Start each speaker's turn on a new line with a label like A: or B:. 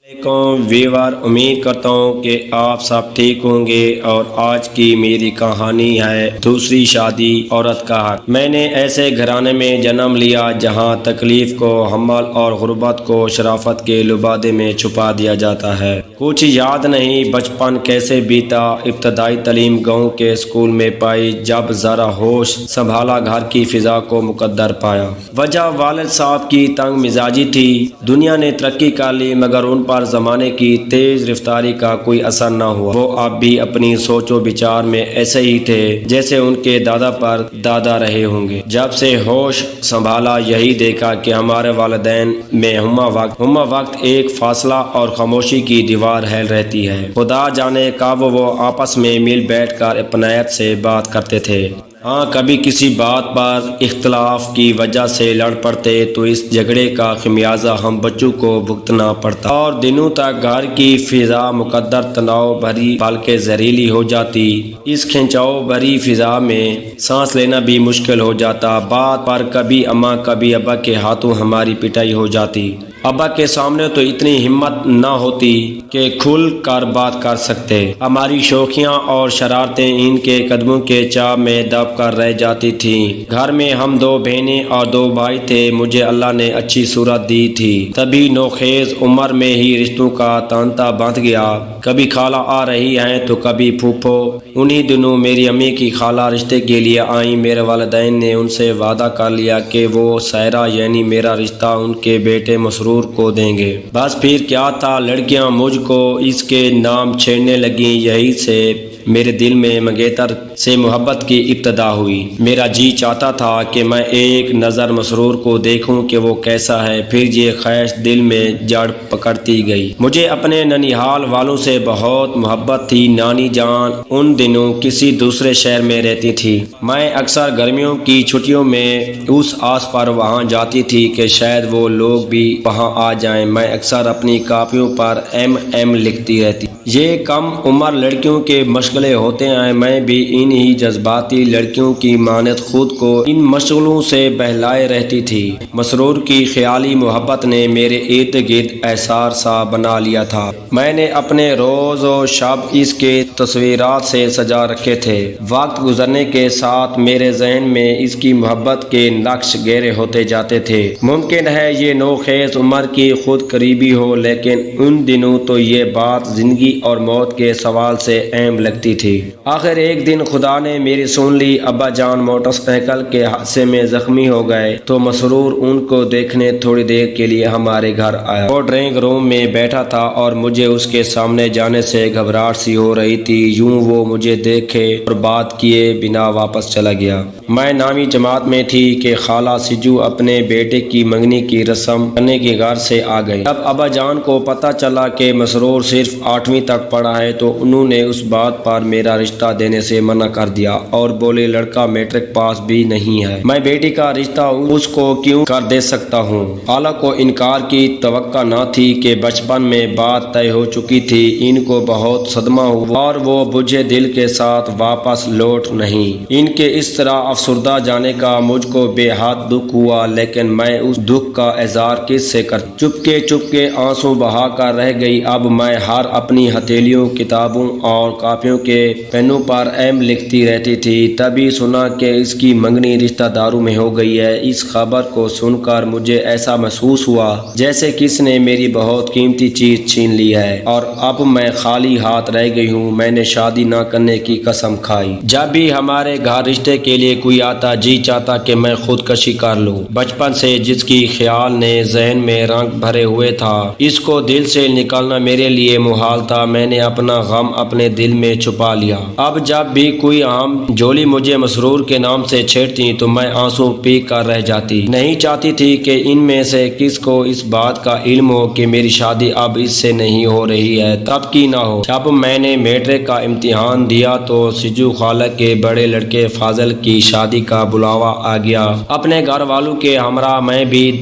A: ویور امید کرتا ہوں کہ آپ سب ٹھیک ہوں گے اور آج کی میری کہانی ہے دوسری شادی عورت کا حق۔ میں نے ایسے گھرانے میں جنم لیا جہاں تکلیف کو حمل اور غربت کو شرافت کے لبادے میں چھپا دیا جاتا ہے۔ کچھ یاد نہیں بچپن کیسے بیتا۔ ابتدائی تعلیم گاؤں کے اسکول میں پائی، جب ذرا ہوش سنبھالا گھر کی فضا کو مقدر پایا۔ وجہ والد صاحب کی تنگ مزاجی تھی۔ دنیا نے ترقی کر لی مگر ان پر زمانے کی تیز رفتاری کا کوئی اثر نہ ہوا۔ وہ اب بھی اپنی سوچ و بچار میں ایسے ہی تھے جیسے ان کے دادا پر دادا رہے ہوں گے۔ جب سے ہوش سنبھالا یہی دیکھا کہ ہمارے والدین میں ہمہ وقت ایک فاصلہ اور خاموشی کی دیوار ہیل رہتی ہے۔ خدا جانے کب وہ آپس میں مل بیٹھ کر اپنائیت سے بات کرتے تھے۔ ہاں، کبھی کسی بات پر اختلاف کی وجہ سے لڑ پڑتے تو اس جھگڑے کا خمیازہ ہم بچوں کو بھگتنا پڑتا اور دنوں تک گھر کی فضا مقدر تناؤ بھری بلکہ زہریلی ہو جاتی۔ اس کھنچاؤ بھری فضا میں سانس لینا بھی مشکل ہو جاتا۔ بات پر کبھی اماں کبھی ابا کے ہاتھوں ہماری پٹائی ہو جاتی۔ ابا کے سامنے تو اتنی ہمت نہ ہوتی کہ کھل کر بات کر سکتے۔ ہماری شوخیاں اور شرارتیں ان کے قدموں کے چاہ میں دب کر رہ جاتی تھیں۔ گھر میں ہم دو بہنیں اور دو بھائی تھے۔ مجھے اللہ نے اچھی صورت دی تھی، تبھی نوخیز عمر میں ہی رشتوں کا تانتا بندھ گیا۔ کبھی خالہ آ رہی ہیں تو کبھی پھوپھو۔ انہی دنوں میری امی کی خالہ رشتے کے لیے آئیں۔ میرے والدین نے ان سے وعدہ کر لیا کہ وہ سائرہ یعنی میرا رشتہ ان کے بیٹے مسرور کو دیں گے۔ بس پھر کیا تھا، لڑکیاں مجھ کو اس کے نام چھیڑنے لگیں۔ یہی سے میرے دل میں منگیتر سے محبت کی ابتدا ہوئی۔ میرا جی چاہتا تھا کہ میں ایک نظر مسرور کو دیکھوں کہ وہ کیسا ہے، پھر یہ خواہش دل میں جڑ پکڑتی گئی۔ مجھے اپنے ننیحال والوں سے بہت محبت تھی۔ نانی جان ان دنوں کسی دوسرے شہر میں رہتی تھی۔ میں اکثر گرمیوں کی چھٹیوں میں اس آس پر وہاں جاتی تھی کہ شاید وہ لوگ بھی وہاں آ جائیں۔ میں اکثر اپنی کاپیوں پر MM لکھتی رہتی۔ یہ کم عمر لڑکیوں کے مشغلے ہوتے ہیں، میں بھی ان ہی جذباتی لڑکیوں کی مانند خود کو ان مشغلوں سے بہلائے رہتی تھی۔ مسرور کی خیالی محبت نے میرے ارد گرد احسار سا بنا لیا تھا۔ میں نے اپنے روز و شب اس کے تصویرات سے سجا رکھے تھے۔ وقت گزرنے کے ساتھ میرے ذہن میں اس کی محبت کے نقش گہرے ہوتے جاتے تھے۔ ممکن ہے یہ نوخیز عمر کی خود قریبی ہو، لیکن ان دنوں تو یہ بات زندگی اور موت کے سوال سے اہم لگتی تھی۔ آخر ایک دن خدا نے میری سن لی۔ ابا جان موٹر سائیکل کے حادثے میں زخمی ہو گئے تو مسرور ان کو دیکھنے تھوڑی دیر کے لیے ہمارے گھر آیا۔ وہ ڈرائنگ روم میں بیٹھا تھا اور مجھے اس کے سامنے جانے سے گھبراہٹ سی ہو رہی تھی۔ یوں وہ مجھے دیکھے اور بات کیے بنا واپس چلا گیا۔ میں نامی جماعت میں تھی کہ خالہ سجو اپنے بیٹے کی منگنی کی رسم کرنے کے گھر سے آ گئی۔ جب ابا جان کو پتہ چلا کہ مسرور صرف 8ویں تک پڑھا ہے تو انہوں نے اس بات پر میرا رشتہ دینے سے منع کر دیا اور بولے لڑکا میٹرک پاس بھی نہیں ہے، میں بیٹی کا رشتہ اس کو کیوں کر دے سکتا ہوں۔ خالہ کو انکار کی توقع نہ تھی کہ بچپن میں بات طے ہو چکی تھی۔ ان کو بہت صدمہ ہوا اور وہ بجھے دل کے ساتھ واپس لوٹ نہیں۔ ان کے اس طرح افسردہ جانے کا مجھ کو بے حد دکھ ہوا، لیکن میں اس دکھ کا اظہار کس سے کرتی؟ چپ کے آنسو بہا کر رہ گئی۔ اب میں ہر اپنی ہتھیلیوں، کتابوں اور کاپیوں کے پینوں پر M لکھتی رہتی تھی۔ تبھی سنا کہ اس کی منگنی رشتہ داروں میں ہو گئی ہے۔ اس خبر کو سن کر مجھے ایسا محسوس ہوا جیسے کس نے میری بہت قیمتی چیز چھین لی ہے اور اب میں خالی ہاتھ رہ گئی ہوں۔ میں نے شادی نہ کرنے کی قسم کھائی۔ جب بھی ہمارے گھر رشتے کے لیے کوئی آتا جی چاہتا کہ میں خودکشی کر لوں۔ بچپن سے جس کی خیال نے ذہن میں رنگ بھرے ہوئے تھا، اس کو دل سے نکالنا میرے لیے محال تھا۔ میں نے اپنا غم اپنے دل میں چھپا لیا۔ اب جب بھی کوئی عام جولی مجھے مسرور کے نام سے چھیڑتی تو میں آنسو پی کر رہ جاتی۔ نہیں چاہتی تھی کہ ان میں سے کس کو اس بات کا علم ہو کہ میری شادی اب اس سے نہیں ہو رہی ہے، تب کی نہ ہو۔ جب میں نے میٹرک کا امتحان دیا تو سجو خالہ کے بڑے لڑکے فاضل کی شادی کا بلاوا آ گیا۔ اپنے گھر والوں کے ہمراہ میں بھی